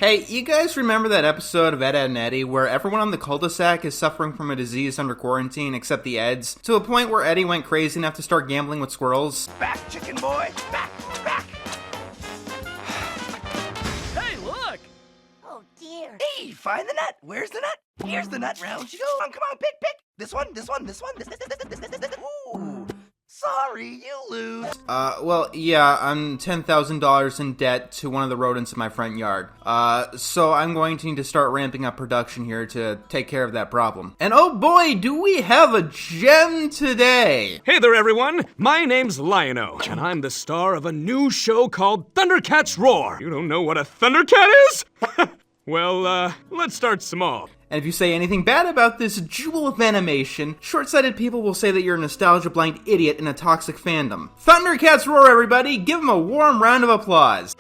Hey, you guys remember that episode of Ed, Edd, and Eddy where everyone on the cul-de-sac is suffering from a disease under quarantine except the Eds? To a point where Eddie went crazy enough to start gambling with squirrels? Back, chicken boy! Back! Back! Hey, look! Oh, dear. Hey, find the nut! Where's the nut? Here's the nut, round you go! Come on, pick! This one! This. Ooh! Sorry, you lose. Well, yeah, I'm $10,000 in debt to one of the rodents in my front yard. So I'm going to need to start ramping up production here to take care of that problem. And oh boy, do we have a gem today! Hey there, everyone! My name's Lionel, and I'm the star of a new show called Thundercats Roar. You don't know what a Thundercat is? Well, let's start small. And if you say anything bad about this jewel of animation, short-sighted people will say that you're a nostalgia-blind idiot in a toxic fandom. Thundercats Roar, everybody! Give them a warm round of applause!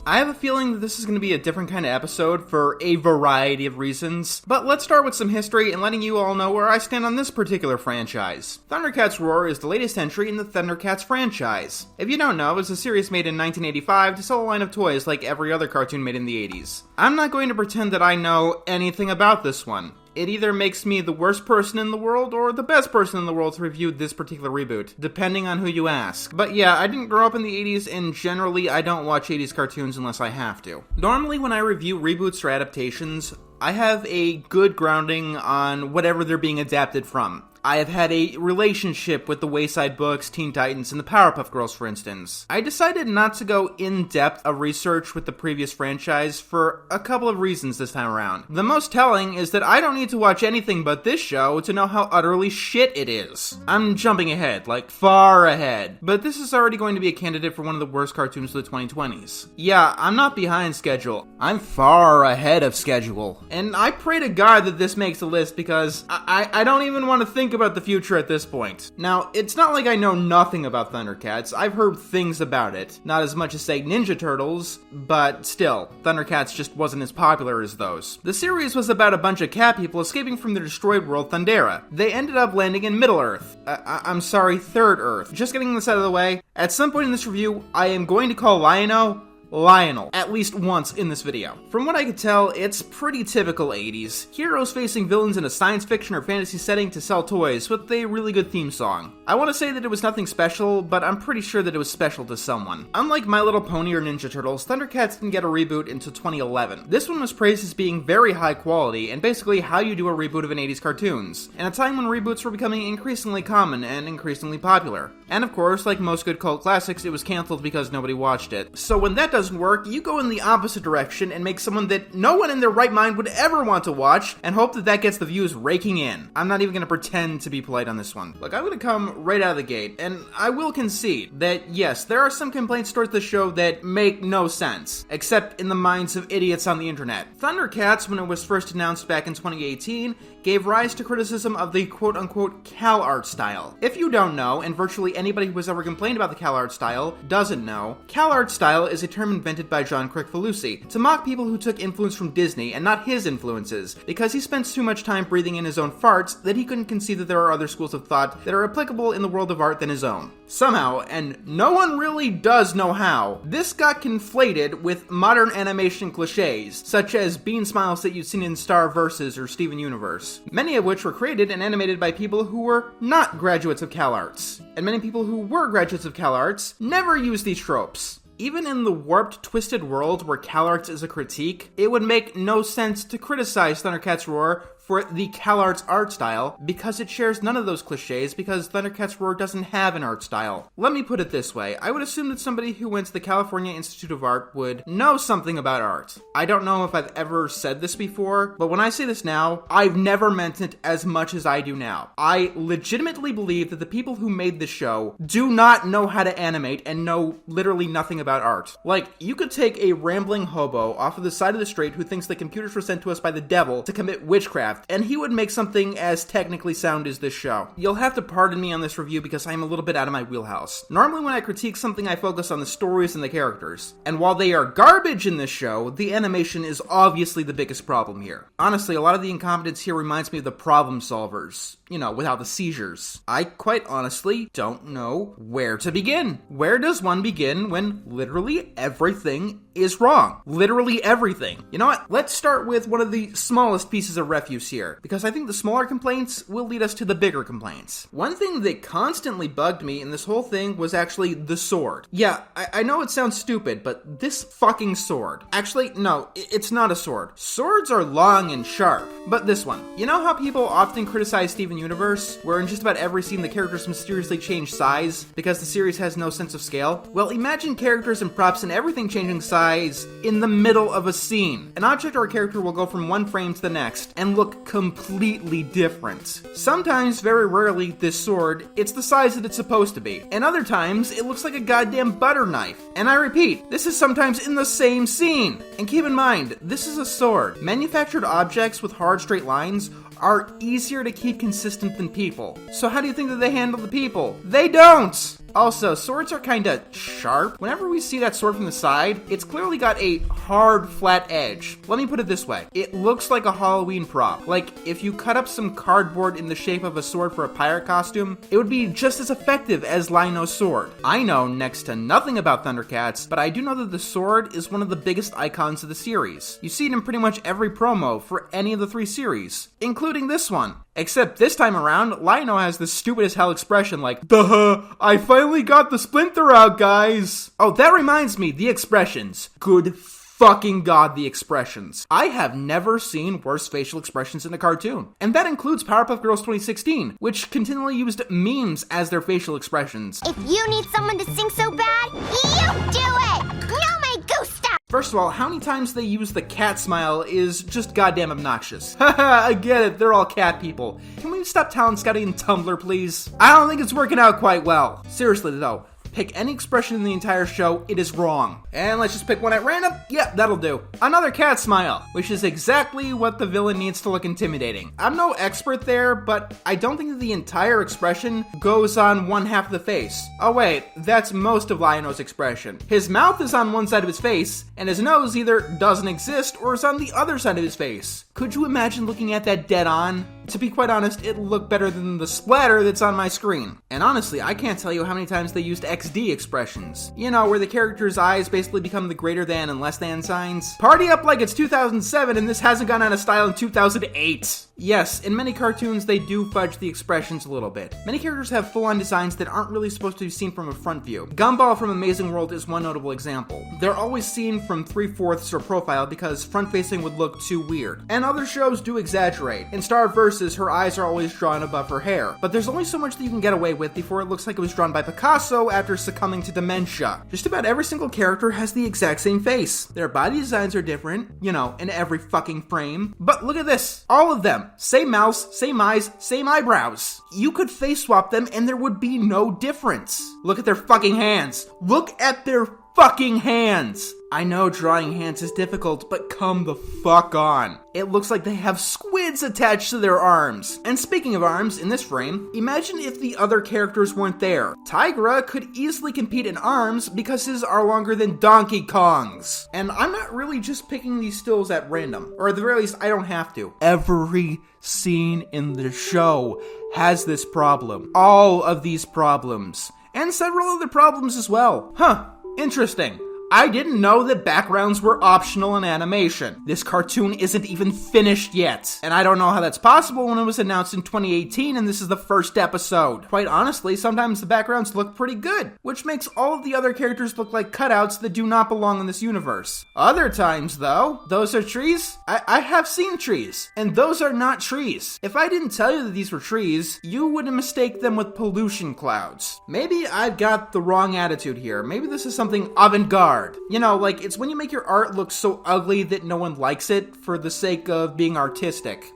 I have a feeling that this is going to be a different kind of episode for a variety of reasons, but let's start with some history and letting you all know where I stand on this particular franchise. Thundercats Roar is the latest entry in the Thundercats franchise. If you don't know, it's a series made in 1985 to sell a line of toys like every other cartoon made in the 80s. I'm not going to pretend that I know anything about this one. It either makes me the worst person in the world or the best person in the world to review this particular reboot, depending on who you ask. But yeah, I didn't grow up in the 80s, and generally I don't watch 80s cartoons unless I have to. Normally when I review reboots or adaptations, I have a good grounding on whatever they're being adapted from. I have had a relationship with the Wayside Books, Teen Titans, and the Powerpuff Girls, for instance. I decided not to go in-depth of research with the previous franchise for a couple of reasons this time around. The most telling is that I don't need to watch anything but this show to know how utterly shit it is. I'm jumping ahead, like far ahead, but this is already going to be a candidate for one of the worst cartoons of the 2020s. Yeah, I'm not behind schedule. I'm far ahead of schedule. And I pray to God that this makes the list because I don't even want to think about the future at this point. Now, it's not like I know nothing about Thundercats. I've heard things about it. Not as much as, say, Ninja Turtles, but still, Thundercats just wasn't as popular as those. The series was about a bunch of cat people escaping from the destroyed world Thundera. They ended up landing in Middle-earth. I'm sorry, Third-Earth. Just getting this out of the way, at some point in this review, I am going to call Lionel, at least once in this video. From what I could tell, it's pretty typical 80s. Heroes facing villains in a science fiction or fantasy setting to sell toys with a really good theme song. I want to say that it was nothing special, but I'm pretty sure that it was special to someone. Unlike My Little Pony or Ninja Turtles, Thundercats didn't get a reboot until 2011. This one was praised as being very high quality, and basically how you do a reboot of an 80s cartoons, in a time when reboots were becoming increasingly common and increasingly popular. And of course, like most good cult classics, it was cancelled because nobody watched it. So when that doesn't work, you go in the opposite direction and make someone that no one in their right mind would ever want to watch and hope that that gets the views raking in. I'm not even going to pretend to be polite on this one. Look, I'm going to come right out of the gate, and I will concede that yes, there are some complaints towards the show that make no sense, except in the minds of idiots on the internet. Thundercats, when it was first announced back in 2018, gave rise to criticism of the quote-unquote Cal art style. If you don't know, and virtually anybody who has ever complained about the Cal art style doesn't know, Cal art style is a term invented by John Kricfalusi to mock people who took influence from Disney and not his influences, because he spends too much time breathing in his own farts that he couldn't conceive that there are other schools of thought that are applicable in the world of art than his own. Somehow, and no one really does know how, this got conflated with modern animation cliches, such as bean smiles that you've seen in Star Versus or Steven Universe, many of which were created and animated by people who were not graduates of CalArts. And many people who were graduates of CalArts never used these tropes. Even in the warped, twisted world where CalArts is a critique, it would make no sense to criticize Thundercats Roar for the CalArts art style, because it shares none of those cliches, because Thundercats Roar doesn't have an art style. Let me put it this way, I would assume that somebody who went to the California Institute of Art would know something about art. I don't know if I've ever said this before, but when I say this now, I've never meant it as much as I do now. I legitimately believe that the people who made the show do not know how to animate and know literally nothing about art. Like, you could take a rambling hobo off of the side of the street who thinks that computers were sent to us by the devil to commit witchcraft, and he would make something as technically sound as this show. You'll have to pardon me on this review because I'm a little bit out of my wheelhouse. Normally when I critique something, I focus on the stories and the characters. And while they are garbage in this show, the animation is obviously the biggest problem here. Honestly, a lot of the incompetence here reminds me of the Problem Solvers. without the seizures. I quite honestly don't know where to begin. Where does one begin when literally everything is wrong? Literally everything. You know what? Let's start with one of the smallest pieces of refuse here, because I think the smaller complaints will lead us to the bigger complaints. One thing that constantly bugged me in this whole thing was actually the sword. Yeah, I know it sounds stupid, but this fucking sword. Actually, no, it's not a sword. Swords are long and sharp, but this one. You know how people often criticize Steven Universe, where in just about every scene the characters mysteriously change size because the series has no sense of scale? Well, imagine characters and props and everything changing size in the middle of a scene. An object or a character will go from one frame to the next and look completely different. Sometimes, very rarely, this sword, it's the size that it's supposed to be. And other times, it looks like a goddamn butter knife. And I repeat, this is sometimes in the same scene. And keep in mind, this is a sword. Manufactured objects with hard straight lines are easier to keep consistent than people. So how do you think that they handle the people? They don't! Also, swords are kinda sharp. Whenever we see that sword from the side, it's clearly got a hard, flat edge. Let me put it this way. It looks like a Halloween prop. Like, if you cut up some cardboard in the shape of a sword for a pirate costume, it would be just as effective as Lionel's sword. I know next to nothing about Thundercats, but I do know that the sword is one of the biggest icons of the series. You see it in pretty much every promo for any of the 3 series, including this one. Except this time around, Lionel has this stupid as hell expression like, "Duh, I finally got the splinter out, guys." Oh, that reminds me, the expressions. Good fucking god, the expressions. I have never seen worse facial expressions in a cartoon. And that includes Powerpuff Girls 2016, which continually used memes as their facial expressions. If you need someone to sing so bad, you do it! No, my gusta! First of all, how many times they use the cat smile is just goddamn obnoxious. Haha, I get it, they're all cat people. Can we stop talent scouting in Tumblr, please? I don't think it's working out quite well. Seriously though, pick any expression in the entire show, it is wrong. And let's just pick one at random. Yeah, that'll do. Another cat smile, which is exactly what the villain needs to look intimidating. I'm no expert there, but I don't think that the entire expression goes on one half of the face. Oh wait, that's most of Lionel's expression. His mouth is on one side of his face, and his nose either doesn't exist or is on the other side of his face. Could you imagine looking at that dead on? To be quite honest, it looked better than the splatter that's on my screen. And honestly, I can't tell you how many times they used XD expressions. You know, where the character's eyes basically become the greater than and less than signs. Party up like it's 2007 and this hasn't gone out of style in 2008. Yes, in many cartoons they do fudge the expressions a little bit. Many characters have full-on designs that aren't really supposed to be seen from a front view. Gumball from Amazing World is one notable example. They're always seen from 3/4 or profile because front-facing would look too weird. And other shows do exaggerate. In Star Versus, her eyes are always drawn above her hair. But there's only so much that you can get away with before it looks like it was drawn by Picasso after succumbing to dementia. Just about every single character has the exact same face. Their body designs are different, in every fucking frame. But look at this. All of them. Same mouth, same eyes, same eyebrows. You could face swap them and there would be no difference. Look at their fucking hands. Look at their fucking hands. I know drawing hands is difficult, but come the fuck on. It looks like they have squids attached to their arms. And speaking of arms, in this frame, imagine if the other characters weren't there. Tigra could easily compete in arms because his are longer than Donkey Kong's. And I'm not really just picking these stills at random, or at the very least, I don't have to. Every scene in the show has this problem. All of these problems. And several other problems as well. Huh, interesting. I didn't know that backgrounds were optional in animation. This cartoon isn't even finished yet. And I don't know how that's possible when it was announced in 2018 and this is the first episode. Quite honestly, sometimes the backgrounds look pretty good, which makes all of the other characters look like cutouts that do not belong in this universe. Other times, though, those are trees? I have seen trees, and those are not trees. If I didn't tell you that these were trees, you wouldn't mistake them with pollution clouds. Maybe I've got the wrong attitude here. Maybe this is something avant-garde. Like it's when you make your art look so ugly that no one likes it for the sake of being artistic.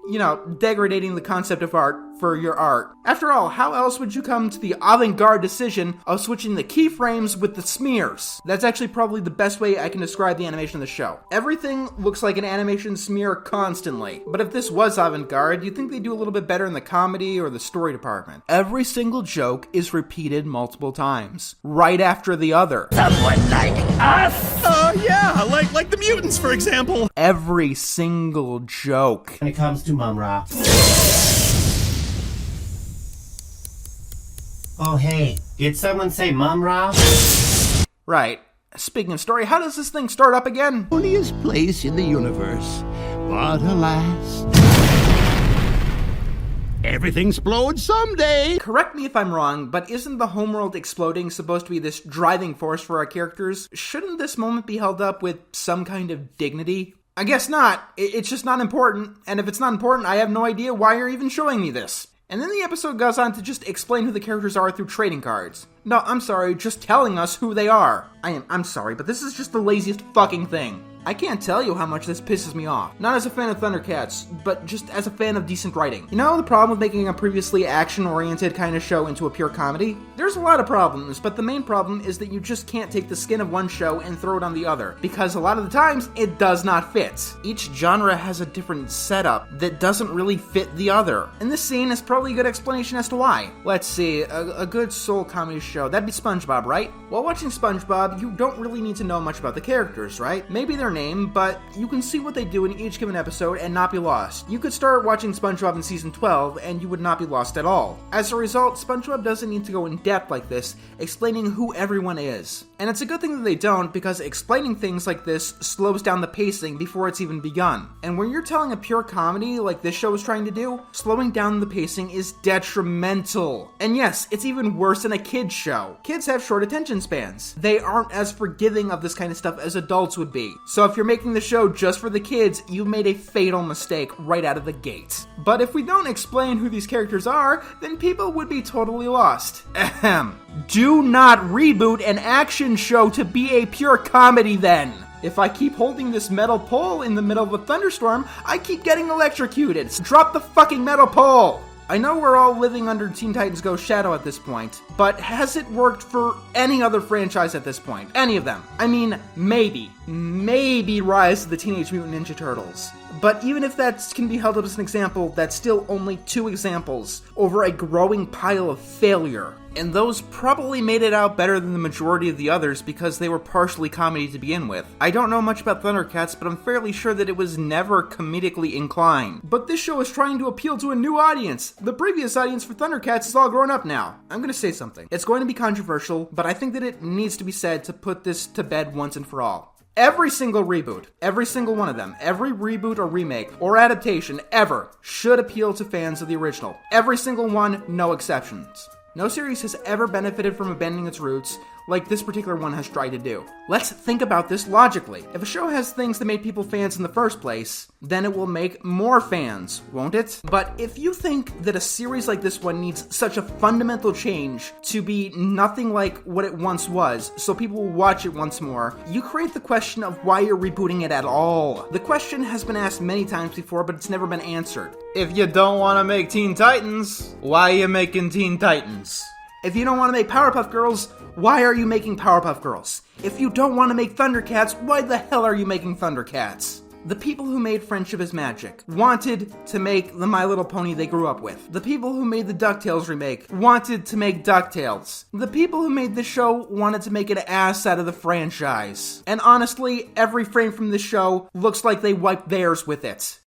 Degrading the concept of art for your art. After all, how else would you come to the avant-garde decision of switching the keyframes with the smears? That's actually probably the best way I can describe the animation of the show. Everything looks like an animation smear constantly. But if this was avant-garde, you'd think they'd do a little bit better in the comedy or the story department. Every single joke is repeated multiple times, right after the other. Someone like us? Yeah, like the mutants, for example. Every single joke. When it comes to Mum Ra. Oh, hey, did someone say Mum Ra? Right. Speaking of story, how does this thing start up again? Loneliest place in the universe. But alas, everything explodes someday. Correct me if I'm wrong, but isn't the homeworld exploding supposed to be this driving force for our characters? Shouldn't this moment be held up with some kind of dignity? I guess not. It's just not important, and if it's not important, I have no idea why you're even showing me this. And then the episode goes on to just explain who the characters are through trading cards. No, I'm sorry, just telling us who they are. I'm sorry, but this is just the laziest fucking thing. I can't tell you how much this pisses me off. Not as a fan of Thundercats, but just as a fan of decent writing. You know the problem with making a previously action-oriented kind of show into a pure comedy? There's a lot of problems, but the main problem is that you just can't take the skin of one show and throw it on the other, because a lot of the times, it does not fit. Each genre has a different setup that doesn't really fit the other. And this scene is probably a good explanation as to why. Let's see, a good soul comedy show, that'd be SpongeBob, right? While watching SpongeBob, you don't really need to know much about the characters, right? Maybe their name, but you can see what they do in each given episode and not be lost. You could start watching SpongeBob in season 12 and you would not be lost at all. As a result, SpongeBob doesn't need to go in depth like this, explaining who everyone is. And it's a good thing that they don't, because explaining things like this slows down the pacing before it's even begun. And when you're telling a pure comedy like this show is trying to do, slowing down the pacing is detrimental. And yes, it's even worse than a kid's show. Kids have short attention spans. They aren't as forgiving of this kind of stuff as adults would be. So if you're making the show just for the kids, you've made a fatal mistake right out of the gate. But if we don't explain who these characters are, then people would be totally lost. Ahem. Do not reboot an action show to be a pure comedy then. If I keep holding this metal pole in the middle of a thunderstorm, I keep getting electrocuted. Drop the fucking metal pole! I know we're all living under Teen Titans Go Shadow at this point, but has it worked for any other franchise at this point? Any of them? I mean, maybe Rise of the Teenage Mutant Ninja Turtles. But even if that can be held up as an example, that's still only 2 examples over a growing pile of failure. And those probably made it out better than the majority of the others because they were partially comedy to begin with. I don't know much about Thundercats, but I'm fairly sure that it was never comedically inclined. But this show is trying to appeal to a new audience. The previous audience for Thundercats is all grown up now. I'm gonna say something. It's going to be controversial, but I think that it needs to be said to put this to bed once and for all. Every single reboot, every single one of them, every reboot or remake or adaptation ever should appeal to fans of the original. Every single one, no exceptions. No series has ever benefited from abandoning its roots like this particular one has tried to do. Let's think about this logically. If a show has things that made people fans in the first place, then it will make more fans, won't it? But if you think that a series like this one needs such a fundamental change to be nothing like what it once was, so people will watch it once more, you create the question of why you're rebooting it at all. The question has been asked many times before, but it's never been answered. If you don't want to make Teen Titans, why are you making Teen Titans? If you don't want to make Powerpuff Girls, why are you making Powerpuff Girls? If you don't want to make Thundercats, why the hell are you making Thundercats? The people who made Friendship is Magic wanted to make the My Little Pony they grew up with. The people who made the DuckTales remake wanted to make DuckTales. The people who made this show wanted to make an ass out of the franchise. And honestly, every frame from this show looks like they wiped theirs with it.